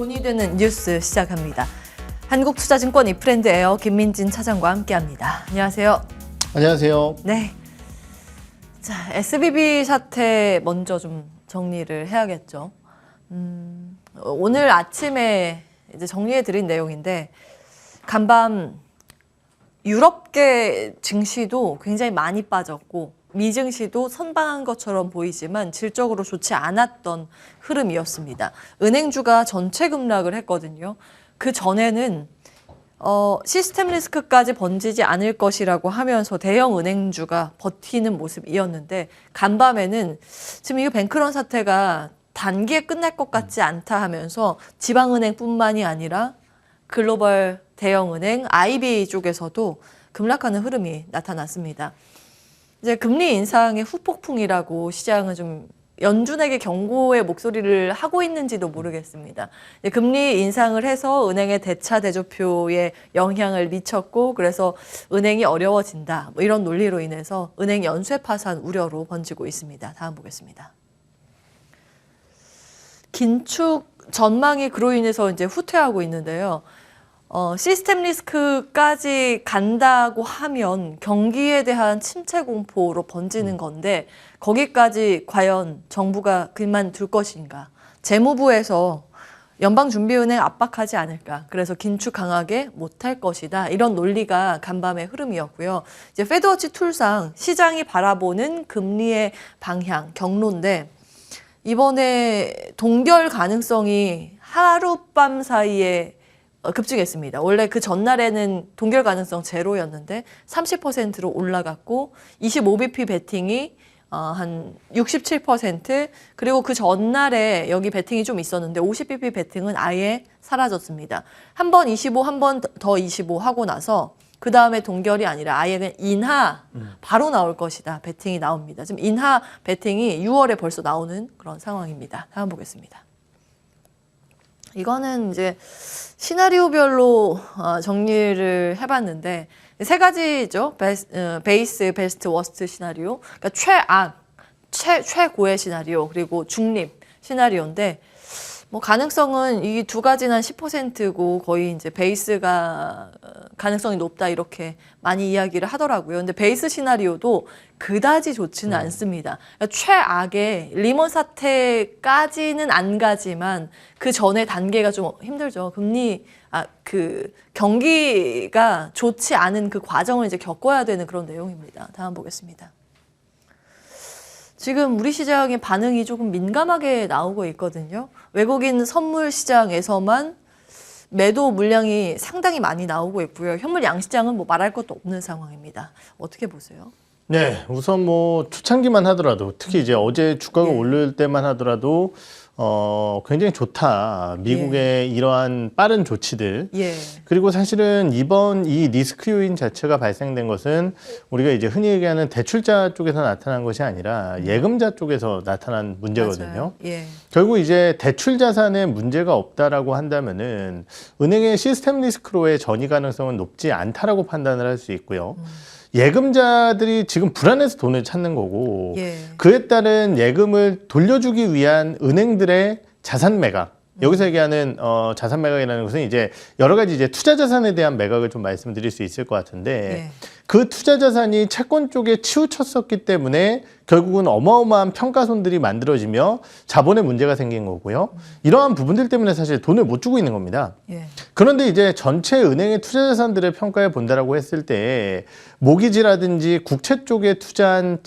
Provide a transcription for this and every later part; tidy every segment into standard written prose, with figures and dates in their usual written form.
돈이 되는 뉴스 시작합니다. 한국투자증권 이프랜드에어 김민진 차장과 함께합니다. 안녕하세요. 안녕하세요. 네. 자, SBB 사태 먼저 좀 정리를 해야겠죠. 오늘 아침에 이제 정리해드린 내용인데 간밤 유럽계 증시도 굉장히 많이 빠졌고 미증시도 선방한 것처럼 보이지만 질적으로 좋지 않았던 흐름이었습니다. 은행주가 전체 급락을 했거든요. 그 전에는 시스템 리스크까지 번지지 않을 것이라고 하면서 대형 은행주가 버티는 모습이었는데 간밤에는 지금 이 뱅크런 사태가 단기에 끝날 것 같지 않다 하면서 지방은행뿐만이 아니라 글로벌 대형은행 IB 쪽에서도 급락하는 흐름이 나타났습니다. 이제 금리 인상의 후폭풍이라고 시장은 좀 연준에게 경고의 목소리를 하고 있는지도 모르겠습니다. 금리 인상을 해서 은행의 대차 대조표에 영향을 미쳤고 그래서 은행이 어려워진다. 뭐 이런 논리로 인해서 은행 연쇄 파산 우려로 번지고 있습니다. 다음 보겠습니다. 긴축 전망이 그로 인해서 이제 후퇴하고 있는데요. 시스템 리스크까지 간다고 하면 경기에 대한 침체 공포로 번지는 건데 거기까지 과연 정부가 그만둘 것인가? 재무부에서 연방준비은행 압박하지 않을까? 그래서 긴축 강하게 못할 것이다. 이런 논리가 간밤의 흐름이었고요. 이제 페드워치 툴상 시장이 바라보는 금리의 방향, 경로인데 이번에 동결 가능성이 하룻밤 사이에 급증했습니다. 원래 그 전날에는 동결 가능성 제로였는데 30%로 올라갔고 25bp 베팅이 한 67% 그리고 그 전날에 여기 베팅이 좀 있었는데 50bp 베팅은 아예 사라졌습니다. 한 번 25, 한 번 더 25 하고 나서 그 다음에 동결이 아니라 아예 그냥 인하 바로 나올 것이다. 베팅이 나옵니다. 지금 인하 베팅이 6월에 벌써 나오는 그런 상황입니다. 다음 보겠습니다. 이거는 이제 시나리오별로 정리를 해봤는데 세 가지죠. 베이스, 베스트, 워스트 시나리오. 그러니까 최고의 시나리오 그리고 중립 시나리오인데 뭐 가능성은 이 두 가지는 한 10%고 거의 이제 베이스가 가능성이 높다 이렇게 많이 이야기를 하더라고요. 근데 베이스 시나리오도 그다지 좋지는 않습니다. 그러니까 최악의 리먼 사태까지는 안 가지만 그 전에 단계가 좀 힘들죠. 경기가 좋지 않은 그 과정을 이제 겪어야 되는 그런 내용입니다. 다음 보겠습니다. 지금 우리 시장의 반응이 조금 민감하게 나오고 있거든요. 외국인 선물 시장에서만 매도 물량이 상당히 많이 나오고 있고요. 현물 양시장은 뭐 말할 것도 없는 상황입니다. 어떻게 보세요? 네, 우선 뭐 초창기만 하더라도 특히 이제 어제 주가가 오를 때만 하더라도 굉장히 좋다. 미국의 이러한 빠른 조치들. 그리고 사실은 이번 이 리스크 요인 자체가 발생된 것은 우리가 이제 흔히 얘기하는 대출자 쪽에서 나타난 것이 아니라 예금자 쪽에서 나타난 문제거든요. 결국 이제 대출 자산에 문제가 없다라고 한다면은 은행의 시스템 리스크로의 전이 가능성은 높지 않다라고 판단을 할 수 있고요. 예금자들이 지금 불안해서 돈을 찾는 거고 그에 따른 예금을 돌려주기 위한 은행들의 자산 매각 여기서 얘기하는 자산 매각이라는 것은 이제 여러 가지 이제 투자 자산에 대한 매각을 좀 말씀드릴 수 있을 것 같은데 그 투자 자산이 채권 쪽에 치우쳤었기 때문에 결국은 어마어마한 평가손들이 만들어지며 자본에 문제가 생긴 거고요. 이러한 부분들 때문에 사실 돈을 못 주고 있는 겁니다. 그런데 이제 전체 은행의 투자 자산들을 평가해 본다라고 했을 때 모기지라든지 국채 쪽에 투자한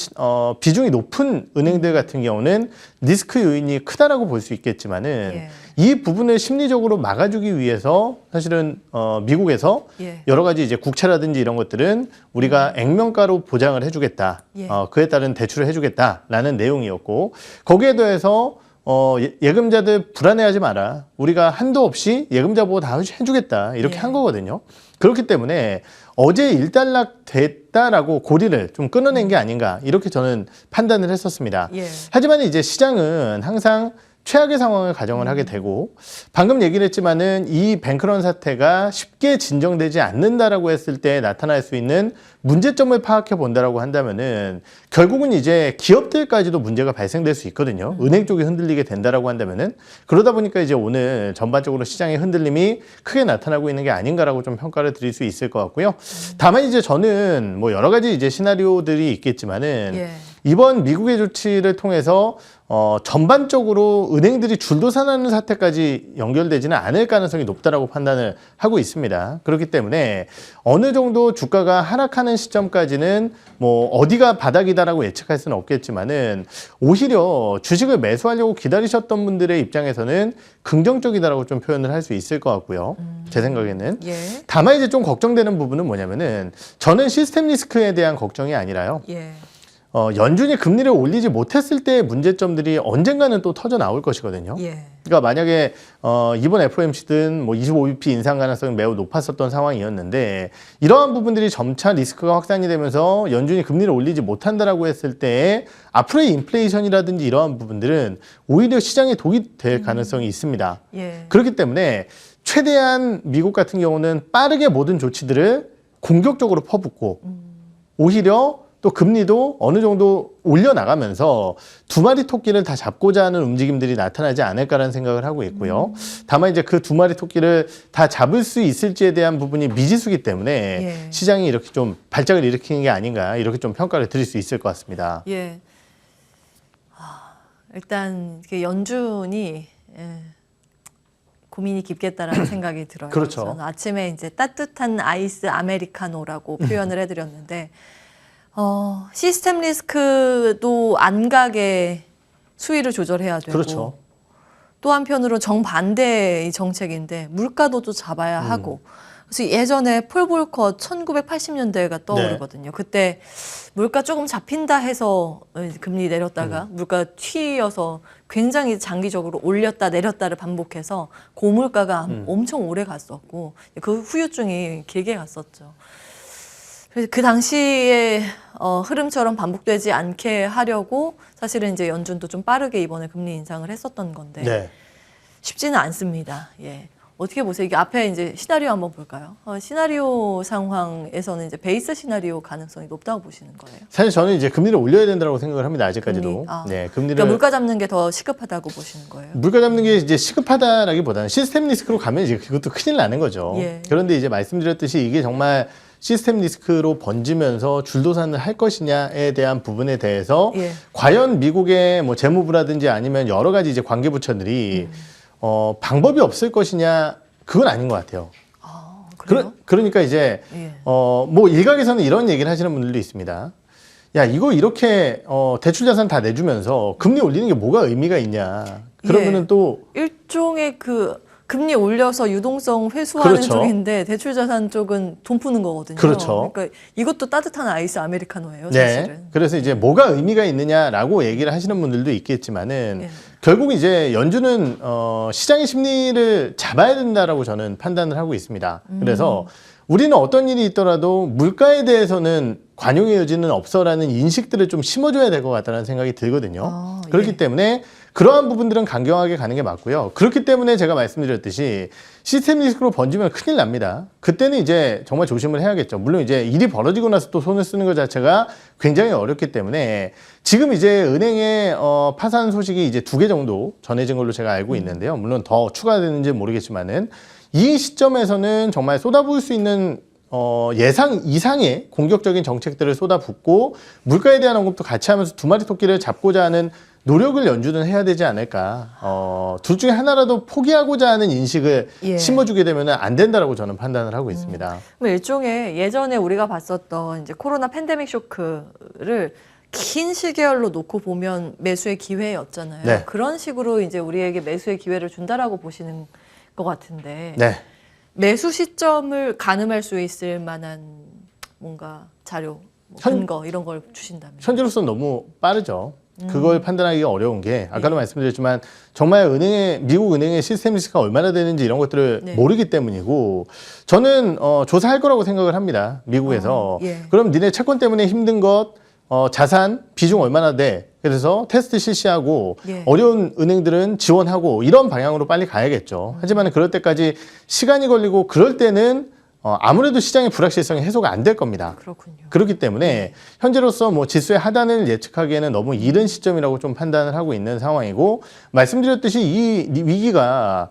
비중이 높은 은행들 같은 경우는 리스크 요인이 크다라고 볼 수 있겠지만은 이 부분을 심리적으로 막아주기 위해서 사실은 미국에서 여러 가지 이제 국채라든지 이런 것들은 우리가 액면가로 보장을 해주겠다. 그에 따른 대출을 해주겠다라는 내용이었고 거기에 더해서 예금자들 불안해하지 마라. 우리가 한도 없이 예금자 보고 다 해주겠다. 이렇게 한 거거든요. 그렇기 때문에 어제 일단락 됐다라고 고리를 좀 끊어낸 게 아닌가 이렇게 저는 판단을 했었습니다. 하지만 이제 시장은 항상 최악의 상황을 가정을 하게 되고 방금 얘기를 했지만은 이 뱅크런 사태가 쉽게 진정되지 않는다라고 했을 때 나타날 수 있는 문제점을 파악해 본다라고 한다면은 결국은 이제 기업들까지도 문제가 발생될 수 있거든요. 은행 쪽이 흔들리게 된다라고 한다면은 그러다 보니까 이제 오늘 전반적으로 시장의 흔들림이 크게 나타나고 있는 게 아닌가라고 좀 평가를 드릴 수 있을 것 같고요. 다만 이제 저는 뭐 여러 가지 이제 시나리오들이 있겠지만은 예. 이번 미국의 조치를 통해서 전반적으로 은행들이 줄도산하는 사태까지 연결되지는 않을 가능성이 높다라고 판단을 하고 있습니다. 그렇기 때문에 어느 정도 주가가 하락하는 시점까지는 뭐 어디가 바닥이다라고 예측할 수는 없겠지만은 오히려 주식을 매수하려고 기다리셨던 분들의 입장에서는 긍정적이다라고 좀 표현을 할 수 있을 것 같고요. 제 생각에는. 예. 다만 이제 좀 걱정되는 부분은 뭐냐면은 저는 시스템 리스크에 대한 걱정이 아니라요. 예. 연준이 금리를 올리지 못했을 때의 문제점들이 언젠가는 또 터져 나올 것이거든요. 예. 그러니까 만약에 이번 FOMC든 뭐 25bp 인상 가능성이 매우 높았었던 상황이었는데 이러한 부분들이 점차 리스크가 확산이 되면서 연준이 금리를 올리지 못한다라고 했을 때 앞으로의 인플레이션이라든지 이러한 부분들은 오히려 시장에 독이 될 가능성이 있습니다. 예. 그렇기 때문에 최대한 미국 같은 경우는 빠르게 모든 조치들을 공격적으로 퍼붓고 오히려 또 금리도 어느 정도 올려나가면서 두 마리 토끼를 다 잡고자 하는 움직임들이 나타나지 않을까라는 생각을 하고 있고요. 다만 이제 그 두 마리 토끼를 다 잡을 수 있을지에 대한 부분이 미지수기 때문에 예. 시장이 이렇게 좀 발작을 일으키는 게 아닌가 이렇게 좀 평가를 드릴 수 있을 것 같습니다. 예. 일단 연준이 고민이 깊겠다라는 생각이 들어요. 그렇죠. 저는 아침에 이제 따뜻한 아이스 아메리카노라고 표현을 해드렸는데 시스템 리스크도 안 가게 수위를 조절해야 되고 그렇죠. 또 한편으로 정반대의 정책인데 물가도 또 잡아야 하고 그래서 예전에 폴 볼커 1980년대가 떠오르거든요. 그때 물가 조금 잡힌다 해서 금리 내렸다가 물가 튀어서 굉장히 장기적으로 올렸다 내렸다를 반복해서 고물가가 엄청 오래 갔었고 그 후유증이 길게 갔었죠. 그래서 그 당시의 흐름처럼 반복되지 않게 하려고 사실은 이제 연준도 좀 빠르게 이번에 금리 인상을 했었던 건데 네. 쉽지는 않습니다. 예. 어떻게 보세요? 이게 앞에 이제 시나리오 한번 볼까요? 시나리오 상황에서는 이제 베이스 시나리오 가능성이 높다고 보시는 거예요? 사실 저는 이제 금리를 올려야 된다고 생각을 합니다. 아직까지도. 금리? 금리를 그러니까 물가 잡는 게 더 시급하다고 보시는 거예요? 물가 잡는 게 이제 시급하다라기보다는 시스템 리스크로 가면 이제 그것도 큰일 나는 거죠. 예. 그런데 이제 말씀드렸듯이 이게 정말 시스템 리스크로 번지면서 줄도산을 할 것이냐에 대한 부분에 대해서 예. 과연 미국의 뭐 재무부라든지 아니면 여러 가지 이제 관계부처들이 방법이 없을 것이냐 그건 아닌 것 같아요. 아, 그래요? 그러니까 이제 예. 뭐 일각에서는 이런 얘기를 하시는 분들도 있습니다. 야 이거 이렇게 대출 자산 다 내주면서 금리 올리는 게 뭐가 의미가 있냐. 그러면은 예. 또 일종의 금리 올려서 유동성 회수하는 그렇죠. 쪽인데 대출 자산 쪽은 돈 푸는 거거든요. 그렇죠. 그러니까 이것도 따뜻한 아이스 아메리카노예요, 네. 사실은. 그래서 이제 뭐가 의미가 있느냐라고 얘기를 하시는 분들도 있겠지만은 예. 결국 이제 연준은 시장의 심리를 잡아야 된다라고 저는 판단을 하고 있습니다. 그래서 우리는 어떤 일이 있더라도 물가에 대해서는 관용의 여지는 없어라는 인식들을 좀 심어줘야 될 것 같다는 생각이 들거든요. 아, 그렇기 예. 때문에 그러한 부분들은 강경하게 가는 게 맞고요. 그렇기 때문에 제가 말씀드렸듯이 시스템 리스크로 번지면 큰일 납니다. 그때는 이제 정말 조심을 해야겠죠. 물론 이제 일이 벌어지고 나서 또 손을 쓰는 것 자체가 굉장히 어렵기 때문에 지금 이제 은행의 파산 소식이 이제 2개 정도 전해진 걸로 제가 알고 있는데요. 물론 더 추가되는지 모르겠지만은 이 시점에서는 정말 쏟아부을 수 있는 예상 이상의 공격적인 정책들을 쏟아붓고 물가에 대한 언급도 같이 하면서 두 마리 토끼를 잡고자 하는 노력을 연준은 해야 되지 않을까. 둘 중에 하나라도 포기하고자 하는 인식을 예. 심어주게 되면 안 된다라고 저는 판단을 하고 있습니다. 일종의 예전에 우리가 봤었던 이제 코로나 팬데믹 쇼크를 긴 시계열로 놓고 보면 매수의 기회였잖아요. 네. 그런 식으로 이제 우리에게 매수의 기회를 준다라고 보시는 것 같은데 네. 매수 시점을 가늠할 수 있을 만한 뭔가 자료, 근거 이런 걸 주신다면 현재로서는 너무 빠르죠. 그걸 판단하기가 어려운 게 아까도 말씀드렸지만 정말 미국 은행의 시스템 리스크가 얼마나 되는지 이런 것들을 네. 모르기 때문이고 저는 조사할 거라고 생각을 합니다. 미국에서. 예. 그럼 니네 채권 때문에 힘든 것 자산 비중 얼마나 돼? 그래서 테스트 실시하고 예. 어려운 은행들은 지원하고 이런 방향으로 빨리 가야겠죠. 하지만 그럴 때까지 시간이 걸리고 그럴 때는 아무래도 시장의 불확실성이 해소가 안 될 겁니다. 그렇군요. 그렇기 때문에 현재로서 뭐 지수의 하단을 예측하기에는 너무 이른 시점이라고 좀 판단을 하고 있는 상황이고, 말씀드렸듯이 이 위기가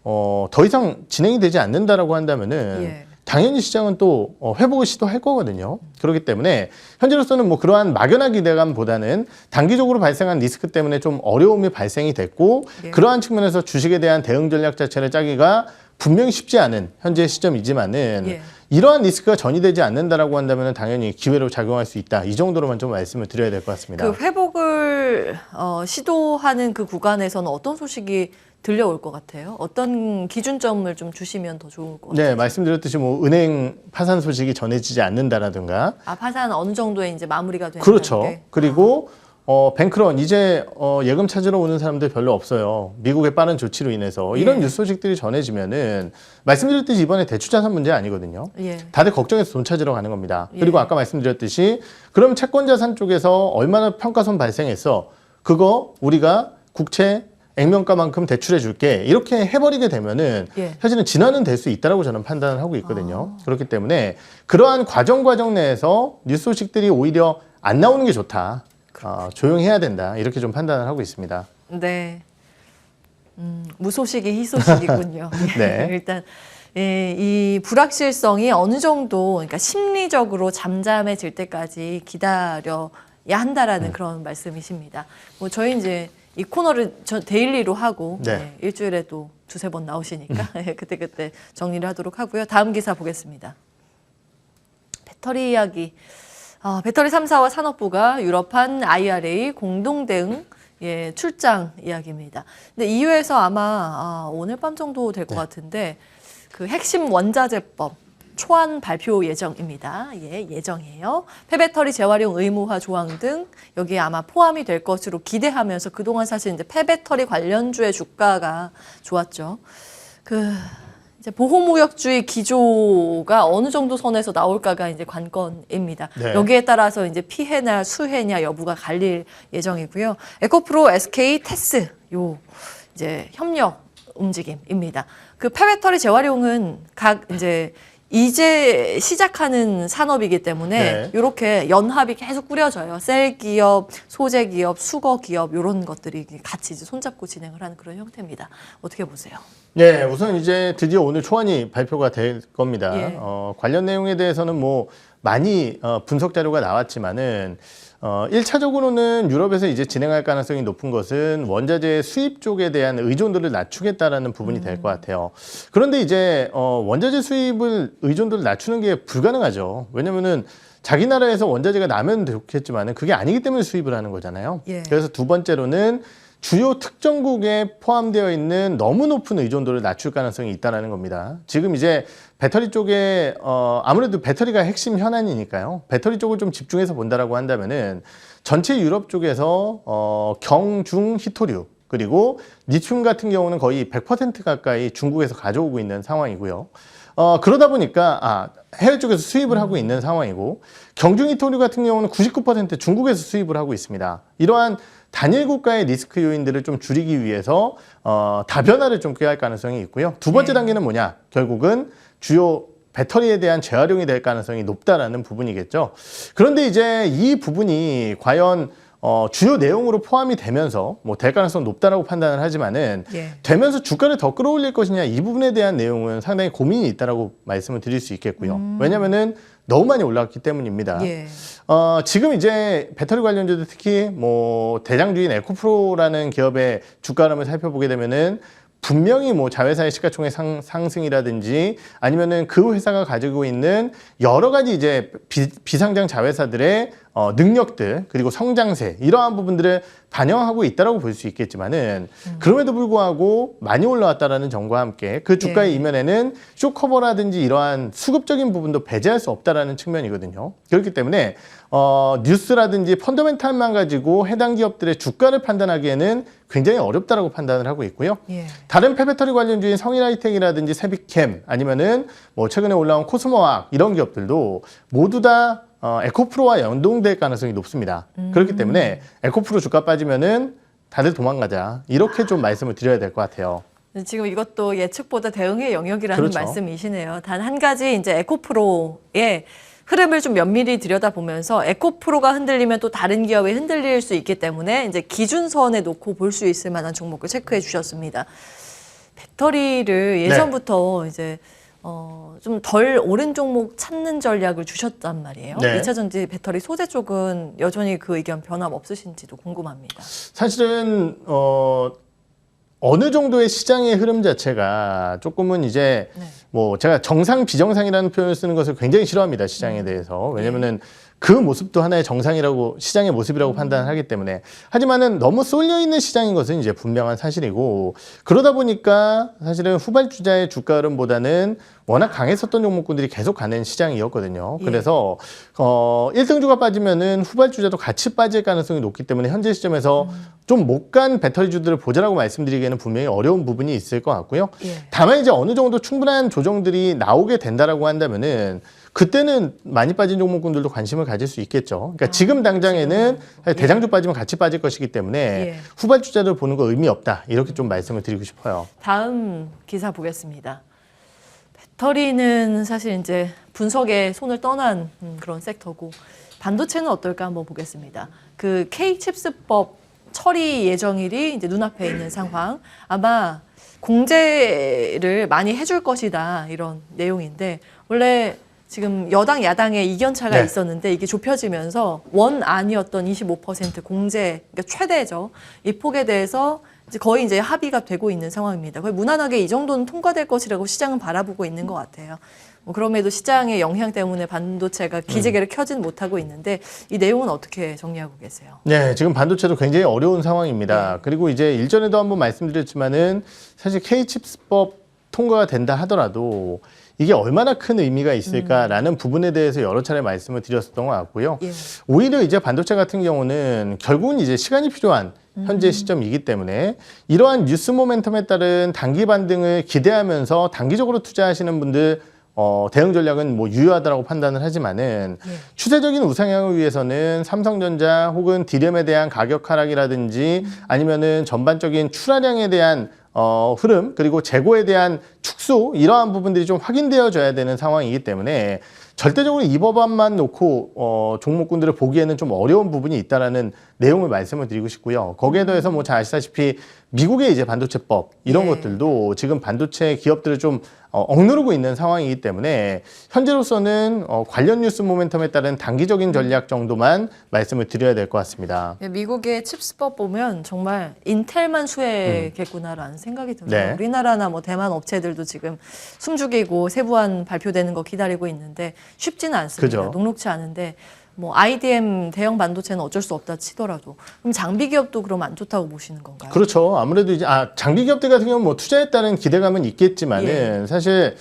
더 이상 진행이 되지 않는다라고 한다면은 예. 당연히 시장은 또 회복을 시도할 거거든요. 그렇기 때문에 현재로서는 뭐 그러한 막연한 기대감보다는 단기적으로 발생한 리스크 때문에 좀 어려움이 발생이 됐고, 예. 그러한 측면에서 주식에 대한 대응 전략 자체를 짜기가 분명히 쉽지 않은 현재 시점이지만은 예. 이러한 리스크가 전이되지 않는다라고 한다면 당연히 기회로 작용할 수 있다. 이 정도로만 좀 말씀을 드려야 될 것 같습니다. 그 회복을 시도하는 그 구간에서는 어떤 소식이 들려올 것 같아요? 어떤 기준점을 좀 주시면 더 좋을 것 같아요? 네, 말씀드렸듯이 뭐 은행 파산 소식이 전해지지 않는다라든가. 파산 어느 정도에 이제 마무리가 되는 그렇죠. 단계? 그리고 뱅크런 이제 예금 찾으러 오는 사람들 별로 없어요. 미국의 빠른 조치로 인해서 이런 예. 뉴스 소식들이 전해지면은 말씀드렸듯이 이번에 대출자산 문제 아니거든요. 예. 다들 걱정해서 돈 찾으러 가는 겁니다. 예. 그리고 아까 말씀드렸듯이 그럼 채권자산 쪽에서 얼마나 평가손 발생했어? 그거 우리가 국채 액면가만큼 대출해 줄게. 이렇게 해버리게 되면은 예. 사실은 진화는 될 수 있다라고 저는 판단을 하고 있거든요. 그렇기 때문에 그러한 과정 내에서 뉴스 소식들이 오히려 안 나오는 게 좋다. 조용해야 된다. 이렇게 좀 판단을 하고 있습니다. 네. 무소식이 희소식이군요. 네. 일단 이 불확실성이 어느 정도, 그러니까 심리적으로 잠잠해질 때까지 기다려야 한다라는 그런 말씀이십니다. 뭐 저희 이제 이 코너를 데일리로 하고 네. 일주일에도 두세 번 나오시니까 그때 정리를 하도록 하고요. 다음 기사 보겠습니다. 배터리 이야기. 배터리 3사와 산업부가 유럽판 IRA 공동 대응 출장 이야기입니다. 근데 EU에서 아마 오늘 밤 정도 될 것 같은데 그 핵심 원자재법 초안 발표 예정입니다. 예정이에요. 폐배터리 재활용 의무화 조항 등 여기에 아마 포함이 될 것으로 기대하면서 그동안 사실 이제 폐배터리 관련주의 주가가 좋았죠. 이제 보호무역주의 기조가 어느 정도 선에서 나올까가 이제 관건입니다. 네. 여기에 따라서 이제 피해나 수혜냐 여부가 갈릴 예정이고요. 에코프로, SK, 테스 이제 협력 움직임입니다. 그 폐배터리 재활용은 이제 시작하는 산업이기 때문에 네. 이렇게 연합이 계속 꾸려져요. 셀 기업, 소재 기업, 수거 기업 이런 것들이 같이 이제 손잡고 진행을 하는 그런 형태입니다. 어떻게 보세요? 네, 우선 이제 드디어 오늘 초안이 발표가 될 겁니다. 예. 관련 내용에 대해서는 뭐 많이 분석 자료가 나왔지만은 1차적으로는 유럽에서 이제 진행할 가능성이 높은 것은 원자재 수입 쪽에 대한 의존도를 낮추겠다라는 부분이 될 것 같아요. 그런데 이제 원자재 수입을 의존도를 낮추는 게 불가능하죠. 왜냐면은 자기 나라에서 원자재가 나면 좋겠지만은 그게 아니기 때문에 수입을 하는 거잖아요. 예. 그래서 두 번째로는 주요 특정국에 포함되어 있는 너무 높은 의존도를 낮출 가능성이 있다는 겁니다. 지금 이제 배터리 쪽에 아무래도 배터리가 핵심 현안이니까요. 배터리 쪽을 좀 집중해서 본다라고 한다면은 전체 유럽 쪽에서 경중 히토류 그리고 리튬 같은 경우는 거의 100% 가까이 중국에서 가져오고 있는 상황이고요. 그러다 보니까 해외 쪽에서 수입을 하고 있는 상황이고, 경중 히토류 같은 경우는 99% 중국에서 수입을 하고 있습니다. 이러한 단일 국가의 리스크 요인들을 좀 줄이기 위해서 다변화를 좀 꾀할 가능성이 있고요. 두 번째 단계는 뭐냐? 결국은 주요 배터리에 대한 재활용이 될 가능성이 높다라는 부분이겠죠. 그런데 이제 이 부분이 과연 주요 내용으로 포함이 되면서 뭐 될 가능성 높다라고 판단을 하지만은 되면서 주가를 더 끌어올릴 것이냐, 이 부분에 대한 내용은 상당히 고민이 있다라고 말씀을 드릴 수 있겠고요. 왜냐면은 너무 많이 올라갔기 때문입니다. 지금 이제 배터리 관련주들 특히 뭐 대장주인 에코프로라는 기업의 주가를 살펴보게 되면은 분명히 뭐 자회사의 시가총액 상승이라든지 아니면은 그 회사가 가지고 있는 여러 가지 이제 비상장 자회사들의 능력들 그리고 성장세 이러한 부분들을 반영하고 있다라고 볼 수 있겠지만은 그럼에도 불구하고 많이 올라왔다라는 점과 함께 그 주가의 이면에는 쇼커버라든지 이러한 수급적인 부분도 배제할 수 없다라는 측면이거든요. 그렇기 때문에 뉴스라든지 펀더멘탈만 가지고 해당 기업들의 주가를 판단하기에는 굉장히 어렵다라고 판단을 하고 있고요. 다른 폐배터리 관련주인 성일하이텍이라든지 세비캠 아니면은 뭐 최근에 올라온 코스모학 이런 기업들도 모두 다 에코프로와 연동될 가능성이 높습니다. 그렇기 때문에 에코프로 주가 빠지면은 다들 도망가자. 이렇게 좀 말씀을 드려야 될 것 같아요. 지금 이것도 예측보다 대응의 영역이라는 그렇죠. 말씀이시네요. 단 한 가지 이제 에코프로의 흐름을 좀 면밀히 들여다보면서 에코프로가 흔들리면 또 다른 기업이 흔들릴 수 있기 때문에 이제 기준선에 놓고 볼 수 있을 만한 종목을 체크해 주셨습니다. 배터리를 예전부터 이제 좀 덜 오른 종목 찾는 전략을 주셨단 말이에요. 네. 2차전지 배터리 소재 쪽은 여전히 그 의견 변함 없으신지도 궁금합니다. 사실은 어느 정도의 시장의 흐름 자체가 조금은 이제 뭐 제가 정상 비정상이라는 표현을 쓰는 것을 굉장히 싫어합니다. 시장에 대해서. 왜냐면은 그 모습도 하나의 정상이라고 시장의 모습이라고 판단을 하기 때문에 하지만은 너무 쏠려 있는 시장인 것은 이제 분명한 사실이고 그러다 보니까 사실은 후발주자의 주가 흐름보다는 워낙 강했었던 종목군들이 계속 가는 시장이었거든요. 그래서 1등주가 빠지면은 후발주자도 같이 빠질 가능성이 높기 때문에 현재 시점에서 좀 못 간 배터리주들을 보자라고 말씀드리기에는 분명히 어려운 부분이 있을 것 같고요. 다만 이제 어느 정도 충분한 조정들이 나오게 된다라고 한다면은 그때는 많이 빠진 종목군들도 관심을 가질 수 있겠죠. 그러니까 지금 당장에는 대장주 빠지면 같이 빠질 것이기 때문에 후발주자들 보는 거 의미 없다. 이렇게 좀 말씀을 드리고 싶어요. 다음 기사 보겠습니다. 배터리는 사실 이제 분석에 손을 떠난 그런 섹터고 반도체는 어떨까 한번 보겠습니다. 그 K칩스법 처리 예정일이 이제 눈앞에 있는 상황. 아마 공제를 많이 해줄 것이다 이런 내용인데 원래 지금 여당 야당의 이견차가 있었는데 이게 좁혀지면서 원안이었던 25% 공제 그러니까 최대죠. 이 폭에 대해서 이제 거의 이제 합의가 되고 있는 상황입니다. 거의 무난하게 이 정도는 통과될 것이라고 시장은 바라보고 있는 것 같아요. 그럼에도 시장의 영향 때문에 반도체가 기지개를 켜진 못하고 있는데 이 내용은 어떻게 정리하고 계세요? 네, 지금 반도체도 굉장히 어려운 상황입니다. 그리고 이제 일전에도 한번 말씀드렸지만은 사실 K칩스법 통과가 된다 하더라도 이게 얼마나 큰 의미가 있을까라는 부분에 대해서 여러 차례 말씀을 드렸었던 것 같고요. 오히려 이제 반도체 같은 경우는 결국은 이제 시간이 필요한 현재 시점이기 때문에 이러한 뉴스 모멘텀에 따른 단기 반등을 기대하면서 단기적으로 투자하시는 분들 대응 전략은 뭐 유효하다라고 판단을 하지만은 추세적인 우상향을 위해서는 삼성전자 혹은 디램에 대한 가격 하락이라든지 아니면은 전반적인 출하량에 대한 흐름 그리고 재고에 대한 축소 이러한 부분들이 좀 확인되어져야 되는 상황이기 때문에 절대적으로 이 법안만 놓고 종목군들을 보기에는 좀 어려운 부분이 있다라는 내용을 말씀을 드리고 싶고요. 거기에 더해서 뭐 잘 아시다시피 미국의 이제 반도체법 이런 것들도 지금 반도체 기업들을 좀 억누르고 있는 상황이기 때문에 현재로서는 관련 뉴스 모멘텀에 따른 단기적인 전략 정도만 말씀을 드려야 될 것 같습니다. 미국의 칩스법 보면 정말 인텔만 수혜겠구나라는 생각이 들어요. 우리나라나 뭐 대만 업체들도 지금 숨죽이고 세부안 발표되는 거 기다리고 있는데 쉽지는 않습니다. 그죠. 녹록치 않은데 뭐 IDM 대형 반도체는 어쩔 수 없다 치더라도 그럼 장비 기업도 그럼 안 좋다고 보시는 건가요? 그렇죠. 아무래도 이제 장비 기업들 같은 경우는 뭐 투자에 따른 기대감은 있겠지만은 사실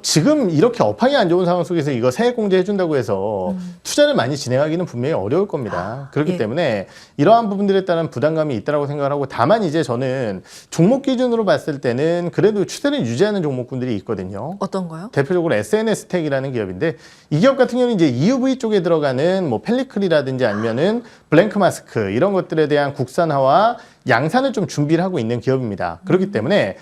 지금 이렇게 업황이 안 좋은 상황 속에서 이거 세액 공제 해준다고 해서 투자를 많이 진행하기는 분명히 어려울 겁니다. 그렇기 때문에 이러한 부분들에 따른 부담감이 있다고 생각을 하고 다만 이제 저는 종목 기준으로 봤을 때는 그래도 추세를 유지하는 종목군들이 있거든요. 어떤 거요? 대표적으로 SNS텍이라는 기업인데 이 기업 같은 경우는 이제 EUV 쪽에 들어가는 뭐 펠리클이라든지 아니면은 블랭크 마스크 이런 것들에 대한 국산화와 양산을 좀 준비를 하고 있는 기업입니다. 그렇기 때문에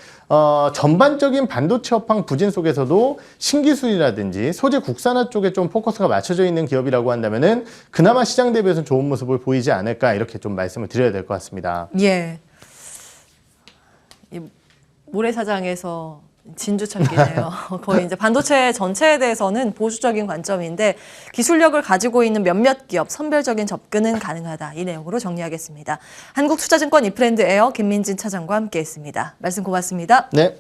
전반적인 반도체 업황 부진 속에서도 신기술이라든지 소재 국산화 쪽에 좀 포커스가 맞춰져 있는 기업이라고 한다면은 그나마 시장 대비해서는 좋은 모습을 보이지 않을까 이렇게 좀 말씀을 드려야 될 것 같습니다. 예. 이 모래사장에서 진주천기네요. 거의 이제 반도체 전체에 대해서는 보수적인 관점인데 기술력을 가지고 있는 몇몇 기업 선별적인 접근은 가능하다. 이 내용으로 정리하겠습니다. 한국투자증권 이프랜드 에어 김민진 차장과 함께했습니다. 말씀 고맙습니다. 네.